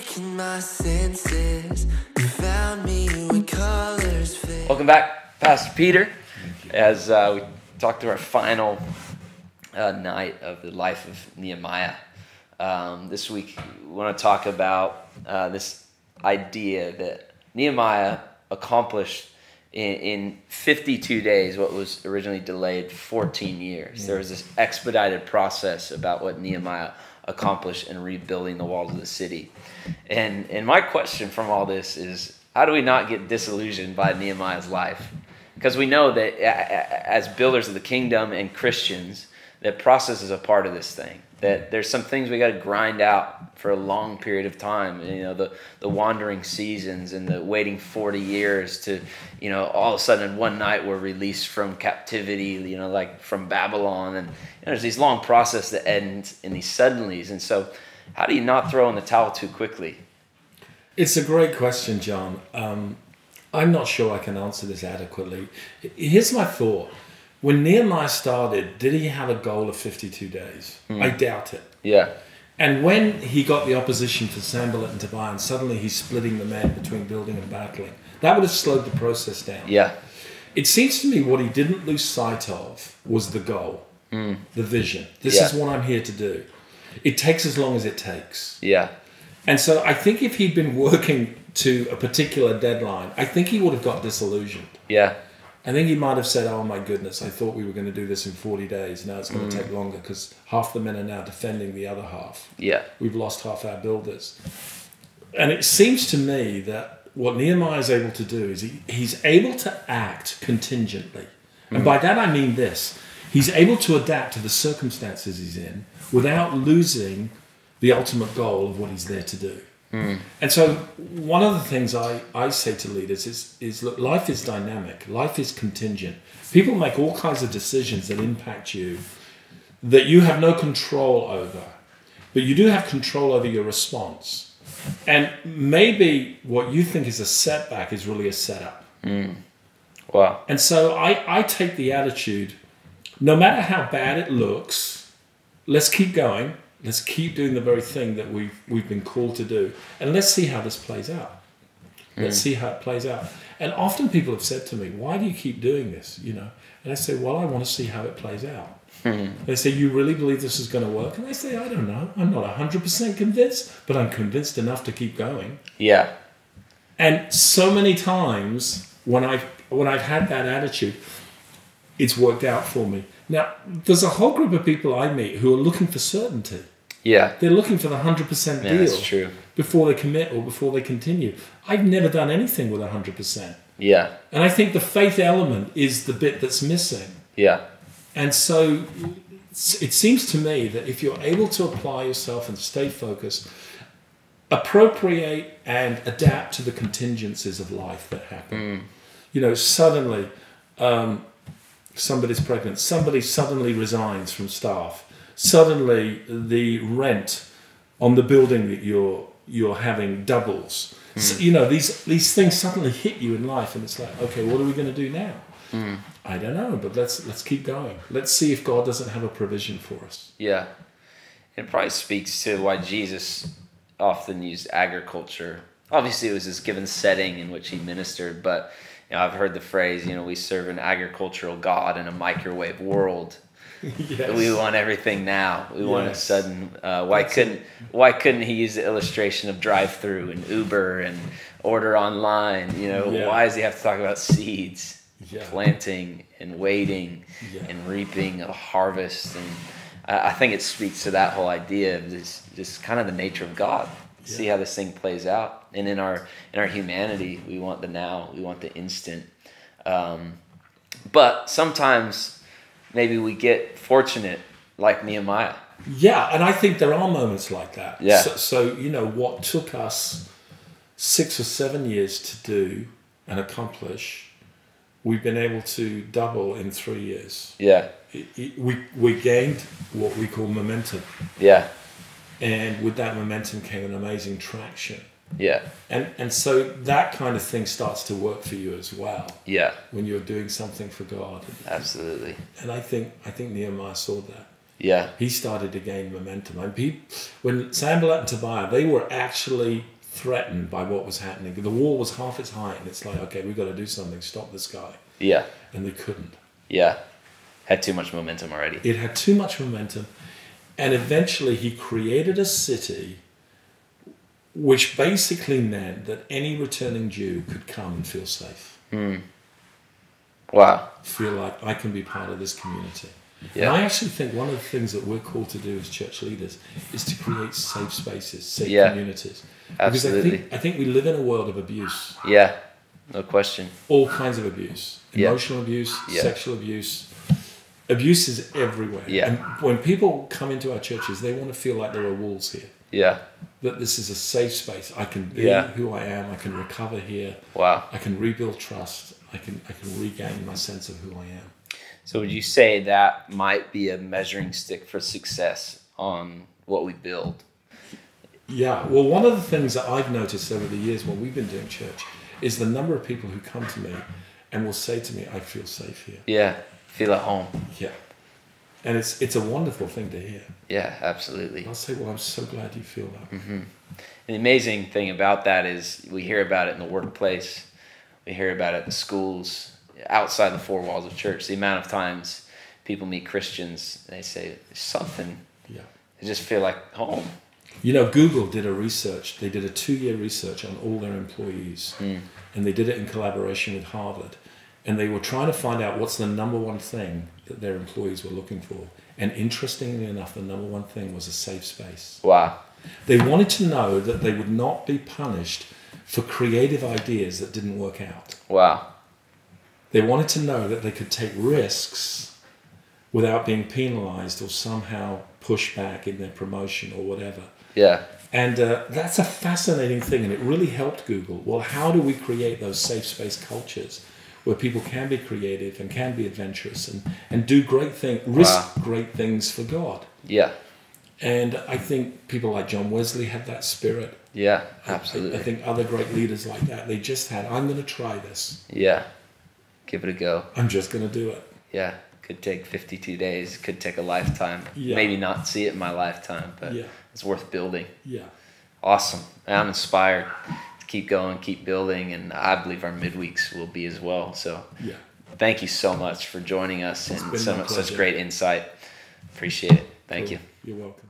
shaking my senses. You found me when colors fade. Welcome back, Pastor Peter, as we talk through our final night of the life of Nehemiah. This week, we want to talk about this idea that Nehemiah accomplished in 52 days what was originally delayed 14 years. There was this expedited process about what Nehemiah accomplished in rebuilding the walls of the city. And my question from all this is, how do we not get disillusioned by Nehemiah's life? Because we know that as builders of the kingdom and Christians, that process is a part of this thing. That there's some things we got to grind out for a long period of time. You know, the wandering seasons and the waiting 40 years to, you know, all of a sudden one night we're released from captivity, you know, like from Babylon. And there's these long processes that end in these suddenlies. And so how do you not throw in the towel too quickly? It's a great question, John. I'm not sure I can answer this adequately. Here's my thought. When Nehemiah started, did he have a goal of 52 days? I doubt it. Yeah. And when he got the opposition to Sanballat and Tobiah, and suddenly he's splitting the men between building and battling, that would have slowed the process down. Yeah. It seems to me what he didn't lose sight of was the goal, the vision. This is what I'm here to do. It takes as long as it takes. Yeah. And so I think if he'd been working to a particular deadline, I think he would have got disillusioned. Yeah. I think he might have said, oh my goodness, I thought we were going to do this in 40 days. Now it's going to take longer because half the men are now defending the other half. Yeah. We've lost half our builders. And it seems to me that what Nehemiah is able to do is he's able to act contingently. And by that I mean this. He's able to adapt to the circumstances he's in without losing the ultimate goal of what he's there to do. And so one of the things I say to leaders is look, life is dynamic. Life is contingent. People make all kinds of decisions that impact you that you have no control over. But you do have control over your response. And maybe what you think is a setback is really a setup. Wow. And so I take the attitude, no matter how bad it looks, let's keep going. Let's keep doing the very thing that we've been called to do. And let's see how this plays out. Let's see how it plays out. And often people have said to me, why do you keep doing this? You know, and I say, well, I want to see how it plays out. They say, you really believe this is going to work? And I say, I don't know. I'm not 100% convinced, but I'm convinced enough to keep going. Yeah. And so many times when I've had that attitude, it's worked out for me. Now, there's a whole group of people I meet who are looking for certainty. Yeah. They're looking for the 100% deal That's true. before they commit or before they continue. I've never done anything with 100%. Yeah. And I think the faith element is the bit that's missing. Yeah. And so it seems to me that if you're able to apply yourself and stay focused, appropriate and adapt to the contingencies of life that happen. You know, suddenly somebody's pregnant, somebody suddenly resigns from staff. Suddenly the rent on the building that you're having doubles. So, you know, these things suddenly hit you in life, and it's like, okay, what are we going to do now? I don't know, but let's keep going. Let's see if God doesn't have a provision for us. Yeah. It probably speaks to why Jesus often used agriculture. Obviously, it was his given setting in which he ministered, but you know, I've heard the phrase, you know, we serve an agricultural God in a microwave world. Yes. We want everything now. We want a sudden. Why couldn't he use the illustration of drive-through and Uber and order online? You know, why does he have to talk about seeds, planting and waiting and reaping a harvest? And I think it speaks to that whole idea of this, just kind of the nature of God. See how this thing plays out. And in our humanity, we want the now. We want the instant. But sometimes maybe we get fortunate like Nehemiah. Yeah, and I think there are moments like that. Yeah. So you know, what took us 6 or 7 years to do and accomplish, we've been able to double in 3 years. Yeah. We gained what we call momentum. Yeah. And with that momentum came an amazing traction. Yeah. And so that kind of thing starts to work for you as well. Yeah. When you're doing something for God. Absolutely. And I think Nehemiah saw that. Yeah. He started to gain momentum. And when Sanballat and Tobiah, they were actually threatened by what was happening. The wall was half its height, and it's like, okay, we've got to do something, stop this guy. Yeah. And they couldn't. Yeah. Had too much momentum already. It had too much momentum. And eventually he created a city which basically meant that any returning Jew could come and feel safe. Wow. Feel like I can be part of this community. Yeah. And I actually think one of the things that we're called to do as church leaders is to create safe spaces, safe communities. Absolutely. Because I think we live in a world of abuse. Yeah. No question. All kinds of abuse. Yeah. Emotional abuse, Yeah. sexual abuse. Abuse is everywhere. Yeah. And when people come into our churches, they want to feel like there are walls here. Yeah. That this is a safe space. I can be who I am. I can recover here. Wow. I can rebuild trust. I can regain my sense of who I am. So would you say that might be a measuring stick for success on what we build? Yeah. Well, one of the things that I've noticed over the years while we've been doing church is the number of people who come to me and will say to me, I feel safe here. Yeah. Feel at home. Yeah. And it's a wonderful thing to hear. Yeah, absolutely. I'll say, well, I'm so glad you feel that. Mm-hmm. The amazing thing about that is we hear about it in the workplace. We hear about it in the schools, outside the four walls of church. The amount of times people meet Christians, they say, there's something. Yeah. They just feel like home. You know, Google did a research. They did a 2-year research on all their employees. And they did it in collaboration with Harvard. And they were trying to find out what's the number one thing that their employees were looking for. And interestingly enough, the number one thing was a safe space. Wow. They wanted to know that they would not be punished for creative ideas that didn't work out. Wow. They wanted to know that they could take risks without being penalized or somehow pushed back in their promotion or whatever. Yeah. And that's a fascinating thing, and it really helped Google. Well, how do we create those safe space cultures where people can be creative and can be adventurous and do great things, risk great things for God? Yeah. And I think people like John Wesley had that spirit. Yeah, absolutely. I think other great leaders like that, they just had, I'm going to try this. Yeah. Give it a go. I'm just going to do it. Yeah. Could take 52 days. Could take a lifetime. Yeah. Maybe not see it in my lifetime, but Yeah. it's worth building. Yeah. Awesome. I'm inspired to keep going, keep building, and I believe our midweeks will be as well. So Yeah. thank you so much for joining us It's and been my such pleasure. great insight. Appreciate it. Thank you. You're welcome.